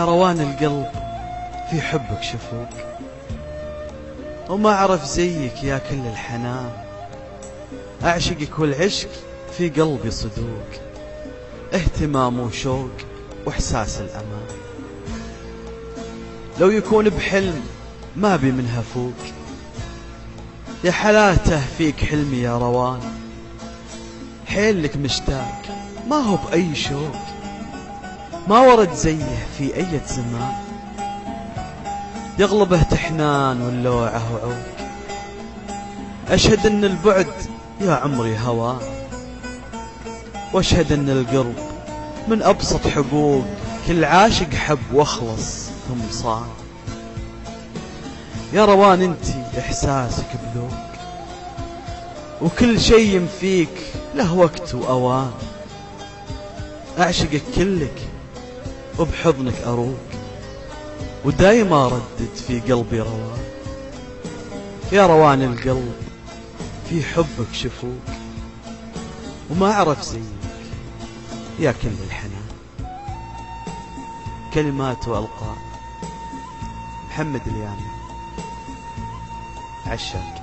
روان القلب في حبك شفوق، وما أعرف زيك يا كل الحنان، أعشقك والعشق في قلبي صدوق، اهتمام وشوق وإحساس الأمان. لو يكون بحلم ما بي منها فوق، يا حلاته فيك حلمي يا روان، حيل لك مشتاق ما هو بأي شوق، ما ورد زيه في أي زمان، يغلبه تحنان واللوعه وعوق. أشهد أن البعد يا عمري هوان، وأشهد أن القرب من أبسط حقوق، كل عاشق حب واخلص ثم صان. يا روان انتي إحساسك بذوق، وكل شيء فيك له وقت وأوان، أعشقك كلك وبحضنك أروق، ودايما أردد في قلبي روان. يا روان القلب في حبك شفوق، وما أعرف زيك يا كل الحنان. كلمات وألقاب محمد اليامي، عشاق.